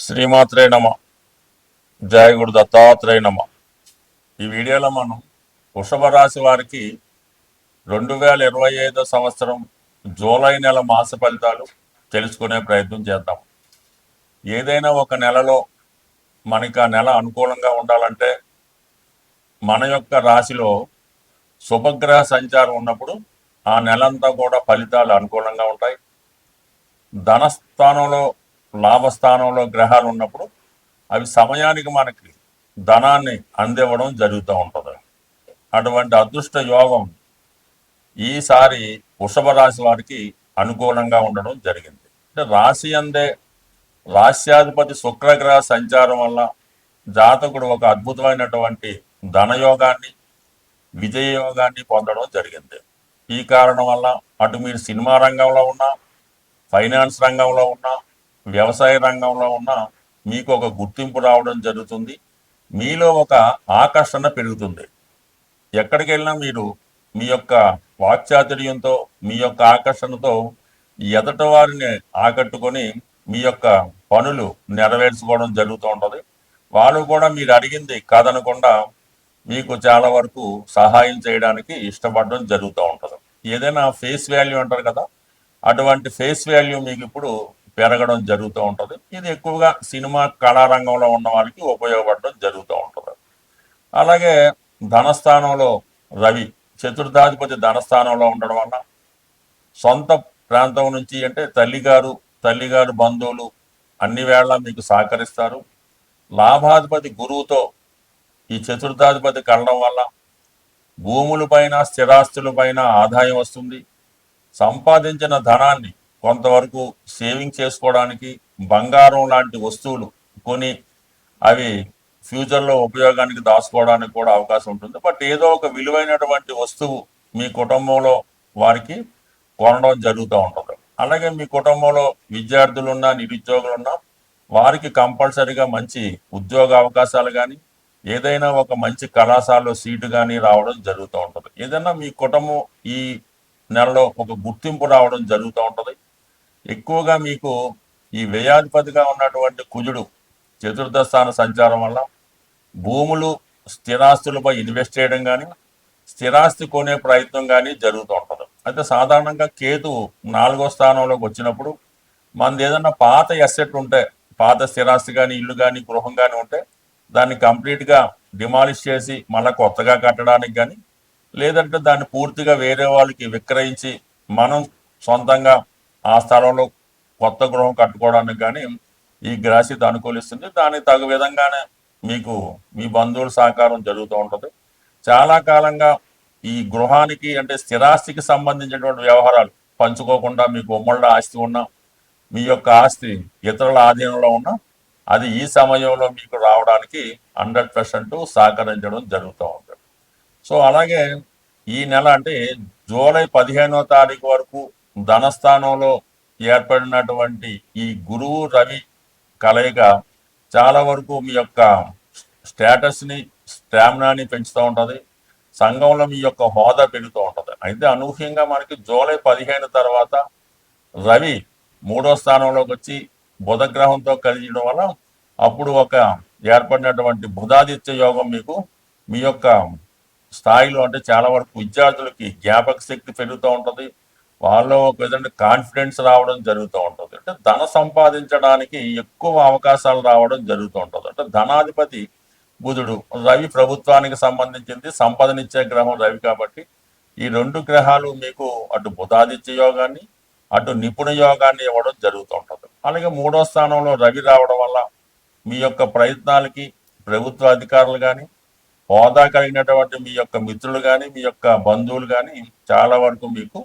శ్రీమాత్రే నమ. జయ గురు దత్తాత్రేయ నమ. ఈ వీడియోలో మనం వృషభ రాశి వారికి 2025 సంవత్సరం జూలై నెల మాస ఫలితాలు తెలుసుకునే ప్రయత్నం చేద్దాం. ఏదైనా ఒక నెలలో మనకి ఆ నెల అనుకూలంగా ఉండాలంటే మన యొక్క రాశిలో శుభగ్రహ సంచారం ఉన్నప్పుడు ఆ నెలంతా కూడా ఫలితాలు అనుకూలంగా ఉంటాయి. ధనస్థానంలో లాభస్థానంలో గ్రహాలు ఉన్నప్పుడు అవి సమయానికి మనకి ధనాన్ని అందివ్వడం జరుగుతూ ఉంటుంది. అటువంటి అదృష్ట యోగం ఈసారి వృషభ రాశి వారికి అనుకూలంగా ఉండడం జరిగింది. అంటే రాశి అందే రాశ్యాధిపతి శుక్రగ్రహ సంచారం వల్ల జాతకుడు ఒక అద్భుతమైనటువంటి ధనయోగాన్ని విజయయోగాన్ని పొందడం జరిగింది. ఈ కారణం వల్ల అటు మీరు సినిమా రంగంలో ఉన్నా, ఫైనాన్స్ రంగంలో ఉన్నా, వ్యవసాయ రంగంలో ఉన్నా మీకు ఒక గుర్తింపు రావడం జరుగుతుంది. మీలో ఒక ఆకర్షణ పెరుగుతుంది. ఎక్కడికి వెళ్ళినా మీరు మీ యొక్క వాక్చాతుర్యంతో, మీ యొక్క ఆకర్షణతో ఎదటి వారిని ఆకట్టుకొని మీ యొక్క పనులు నెరవేర్చుకోవడం జరుగుతూ ఉంటుంది. వాళ్ళు కూడా మీరు అడిగింది కాదనకుండా మీకు చాలా వరకు సహాయం చేయడానికి ఇష్టపడడం జరుగుతూ ఉంటుంది. ఏదైనా ఫేస్ వాల్యూ అంటారు కదా, అటువంటి ఫేస్ వాల్యూ మీకు ఇప్పుడు పెరగడం జరుగుతూ ఉంటుంది. ఇది ఎక్కువగా సినిమా కళారంగంలో ఉన్న వాళ్ళకి ఉపయోగపడడం జరుగుతూ ఉంటుంది. అలాగే ధనస్థానంలో రవి చతుర్థాధిపతి ధనస్థానంలో ఉండడం వల్ల సొంత ప్రాంతం నుంచి అంటే తల్లిగారు బంధువులు అన్ని వేళ మీకు సహకరిస్తారు. లాభాధిపతి గురువుతో ఈ చతుర్థాధిపతి కలడం వల్ల భూములపైన స్థిరాస్తులపైన ఆదాయం వస్తుంది. సంపాదించిన ధనాన్ని కొంతవరకు సేవింగ్ చేసుకోవడానికి బంగారం లాంటి వస్తువులు కొని అవి ఫ్యూచర్లో ఉపయోగానికి దాచుకోవడానికి కూడా అవకాశం ఉంటుంది. బట్ ఏదో ఒక విలువైనటువంటి వస్తువు మీ కుటుంబంలో వారికి కొనడం జరుగుతూ ఉంటుంది. అలాగే మీ కుటుంబంలో విద్యార్థులున్నా నిరుద్యోగులున్నా వారికి కంపల్సరిగా మంచి ఉద్యోగ అవకాశాలు కానీ ఏదైనా ఒక మంచి కళాశాలలో సీటు కానీ రావడం జరుగుతూ ఉంటుంది. ఏదైనా మీ కుటుంబం ఈ నెలలో ఒక గుర్తింపు రావడం జరుగుతూ ఉంటుంది. ఎక్కువగా మీకు ఈ వ్యయాధిపతిగా ఉన్నటువంటి కుజుడు చతుర్థ స్థాన సంచారం వల్ల భూములు స్థిరాస్తులపై ఇన్వెస్ట్ చేయడం కానీ స్థిరాస్తి కొనే ప్రయత్నం కానీ జరుగుతూ ఉంటుంది. అయితే సాధారణంగా కేతు 4వ స్థానంలోకి వచ్చినప్పుడు మనది ఏదన్నా పాత ఎసెట్ ఉంటే, పాత స్థిరాస్తి కానీ ఇల్లు కానీ గృహం కానీ ఉంటే దాన్ని కంప్లీట్గా డిమాలిష్ చేసి మళ్ళీ కొత్తగా కట్టడానికి కానీ లేదంటే దాన్ని పూర్తిగా వేరే వాళ్ళకి విక్రయించి మనం సొంతంగా ఆ స్థలంలో కొత్త గృహం కట్టుకోవడానికి కానీ ఈ గ్రహస్థితి అనుకూలిస్తుంది. దానికి తగు విధంగానే మీకు మీ బంధువుల సహకారం జరుగుతూ ఉంటుంది. చాలా కాలంగా ఈ గృహానికి అంటే స్థిరాస్తికి సంబంధించినటువంటి వ్యవహారాలు పంచుకోకుండా మీకు ఉమ్మడి ఆస్తి ఉన్నా, మీ యొక్క ఆస్తి ఇతరుల ఆధీనంలో ఉన్నా అది ఈ సమయంలో మీకు రావడానికి 100% సహకరించడం జరుగుతూ ఉంటుంది. సో అలాగే ఈ నెల అంటే జూలై 15వ తారీఖు వరకు ధనస్థానంలో ఏర్పడినటువంటి ఈ గురువు రవి కలయిక చాలా వరకు మీ యొక్క స్టేటస్ని స్టామినాని పెంచుతూ ఉంటుంది. సంఘంలో మీ యొక్క హోదా పెరుగుతూ ఉంటుంది. అయితే అనూహ్యంగా మనకి జూలై 15 తర్వాత రవి 3వ స్థానంలోకి వచ్చి బుధగ్రహంతో కలియడం వల్ల అప్పుడు ఒక ఏర్పడినటువంటి బుధాదిత్య యోగం మీకు మీ యొక్క స్థాయిలో అంటే చాలా వరకు విద్యార్థులకి జ్ఞాపక శక్తి పెరుగుతూ ఉంటుంది. వాళ్ళలో ఒక విధంగా కాన్ఫిడెన్స్ రావడం జరుగుతూ ఉంటుంది. అంటే ధన సంపాదించడానికి ఎక్కువ అవకాశాలు రావడం జరుగుతూ ఉంటుంది. అంటే ధనాధిపతి బుధుడు, రవి ప్రభుత్వానికి సంబంధించింది, సంపదనిచ్చే గ్రహం రవి కాబట్టి ఈ 2 గ్రహాలు మీకు అటు బుధాదిత్య యోగాన్ని అటు నిపుణ యోగాన్ని ఇవ్వడం జరుగుతూ ఉంటుంది. అలాగే 3వ స్థానంలో రవి రావడం వల్ల మీ యొక్క ప్రయత్నాలకి ప్రభుత్వ అధికారులు కానీ హోదా కలిగినటువంటి మీ యొక్క మిత్రులు కానీ మీ యొక్క బంధువులు కానీ చాలా వరకు మీకు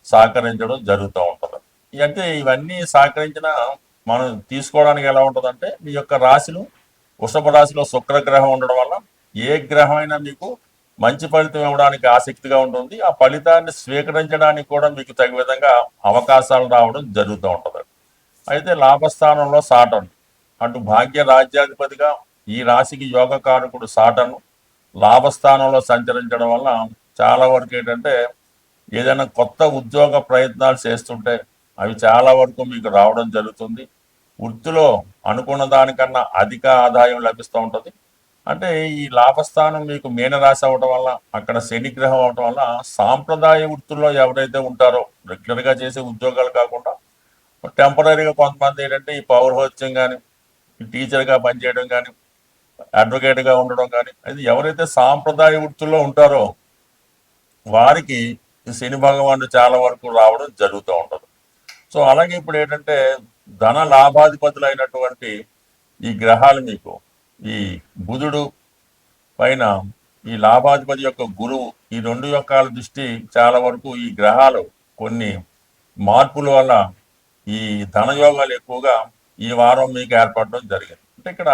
సహకరించడం జరుగుతూ ఉంటుంది. అంటే ఇవన్నీ సహకరించిన మనం తీసుకోవడానికి ఎలా ఉంటుందంటే మీ యొక్క రాశిలో వృషభ రాశిలో శుక్రగ్రహం ఉండడం వల్ల ఏ గ్రహం అయినా మీకు మంచి ఫలితం ఇవ్వడానికి ఆసక్తిగా ఉంటుంది. ఆ ఫలితాన్ని స్వీకరించడానికి కూడా మీకు తగిన విధంగా అవకాశాలు రావడం జరుగుతూ ఉంటుంది. అయితే లాభస్థానంలో సాటర్న్ అటు భాగ్య రాజ్యాధిపతిగా ఈ రాశికి యోగకారకుడు సాటర్న్ లాభస్థానంలో సంచరించడం వల్ల చాలా వరకు ఏంటంటే ఏదైనా కొత్త ఉద్యోగ ప్రయత్నాలు చేస్తుంటే అవి చాలా వరకు మీకు రావడం జరుగుతుంది. వృత్తిలో అనుకున్న దానికన్నా అధిక ఆదాయం లభిస్తూ ఉంటుంది. అంటే ఈ లాభస్థానం మీకు మీనరాశి అవటం వల్ల, అక్కడ శని గ్రహం అవటం వల్ల సాంప్రదాయ వృత్తుల్లో ఎవరైతే ఉంటారో, రెగ్యులర్గా చేసే ఉద్యోగాలు కాకుండా టెంపరీగా కొంతమంది ఏంటంటే ఈ పౌరహోత్యం కానీ, ఈ టీచర్గా పనిచేయడం కానీ, అడ్వకేట్గా ఉండడం కానీ, అది ఎవరైతే సాంప్రదాయ వృత్తుల్లో ఉంటారో వారికి ఈ శని భగవానుడు చాలా వరకు రావడం జరుగుతూ ఉంటుంది. సో అలాగే ఇప్పుడు ఏంటంటే ధన లాభాధిపతులు అయినటువంటి ఈ గ్రహాలు మీకు ఈ బుధుడు పైన ఈ లాభాధిపతి యొక్క గురువు, ఈ రెండు యొక్క దృష్టి చాలా వరకు ఈ గ్రహాలు కొన్ని మార్పుల వల్ల ఈ ధనయోగాలు ఎక్కువగా ఈ వారం మీకు ఏర్పడడం జరిగింది. అంటే ఇక్కడ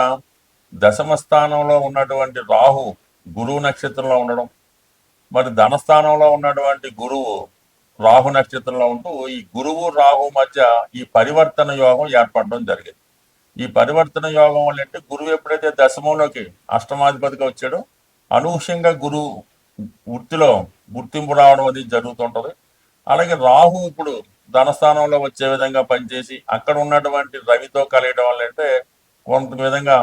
దశమ స్థానంలో ఉన్నటువంటి రాహు గురువు నక్షత్రంలో ఉండడం, మరి ధనస్థానంలో ఉన్నటువంటి గురువు రాహు నక్షత్రంలో ఉంటూ ఈ గురువు రాహు మధ్య ఈ పరివర్తన యోగం ఏర్పడడం జరిగింది. ఈ పరివర్తన యోగం వల్ల అంటే గురువు ఎప్పుడైతే దశమంలోకి అష్టమాధిపతిగా వచ్చాడో అనూహ్యంగా గురువు వృత్తిలో గుర్తింపు రావడం అది జరుగుతుంటది. అలాగే రాహు ఇప్పుడు ధనస్థానంలో వచ్చే విధంగా పనిచేసి అక్కడ ఉన్నటువంటి రవితో కలియడం వల్ల అంటే కొంత విధంగా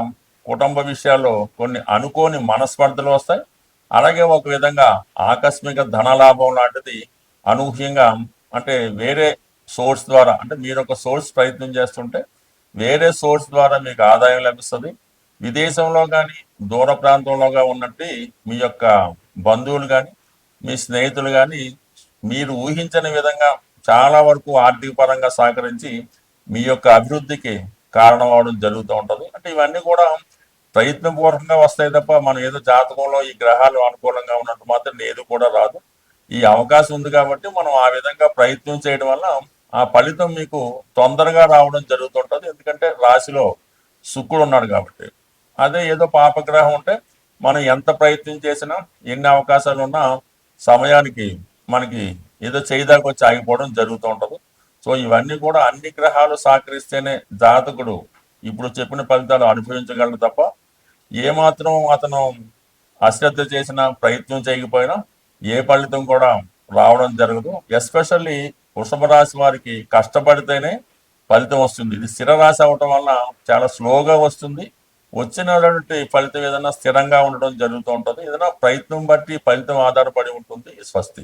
కుటుంబ విషయాల్లో కొన్ని అనుకోని మనస్పర్ధలు వస్తాయి. అలాగే ఒక విధంగా ఆకస్మిక ధనలాభం లాంటిది అనూహ్యంగా, అంటే వేరే సోర్స్ ద్వారా, అంటే మీరు ఒక సోర్స్ ప్రయత్నం చేస్తుంటే వేరే సోర్స్ ద్వారా మీకు ఆదాయం లభిస్తుంది. విదేశంలో కానీ దూర ప్రాంతంలోగా ఉన్నట్టు మీ యొక్క బంధువులు కానీ మీ స్నేహితులు కానీ మీరు ఊహించని విధంగా చాలా వరకు ఆర్థిక పరంగా సహకరించి మీ యొక్క అభివృద్ధికి కారణం అవడం జరుగుతూ ఉంటుంది. అంటే ఇవన్నీ కూడా ప్రయత్నపూర్వకంగా వస్తాయి తప్ప మనం ఏదో జాతకంలో ఈ గ్రహాలు అనుకూలంగా ఉన్నట్టు మాత్రం ఏది కూడా రాదు. ఈ అవకాశం ఉంది కాబట్టి మనం ఆ విధంగా ప్రయత్నం చేయడం వల్ల ఆ ఫలితం మీకు తొందరగా రావడం జరుగుతుంటుంది. ఎందుకంటే రాశిలో శుక్రుడు ఉన్నాడు కాబట్టి. అదే ఏదో పాపగ్రహం ఉంటే మనం ఎంత ప్రయత్నం చేసినా ఎన్ని అవకాశాలు ఉన్నా సమయానికి మనకి ఏదో చేయదాకా వచ్చి ఆగిపోవడం జరుగుతూ ఉంటుంది. సో ఇవన్నీ కూడా అన్ని గ్రహాలు సహకరిస్తేనే జాతకుడు ఇప్పుడు చెప్పిన ఫలితాలు అనుభవించగలడు తప్ప ఏమాత్రం అతను అశ్రద్ధ చేసినా ప్రయత్నం చేయకపోయినా ఏ ఫలితం కూడా రావడం జరగదు. ఎస్పెషల్లీ వృషభ రాశి వారికి కష్టపడితేనే ఫలితం వస్తుంది. ఇది స్థిర రాశి అవటం వల్ల చాలా స్లోగా వస్తుంది. వచ్చినటువంటి ఫలితం ఏదైనా స్థిరంగా ఉండడం జరుగుతూ ఉంటుంది. ఏదైనా ప్రయత్నం బట్టి ఫలితం ఆధారపడి ఉంటుంది. స్వస్తి.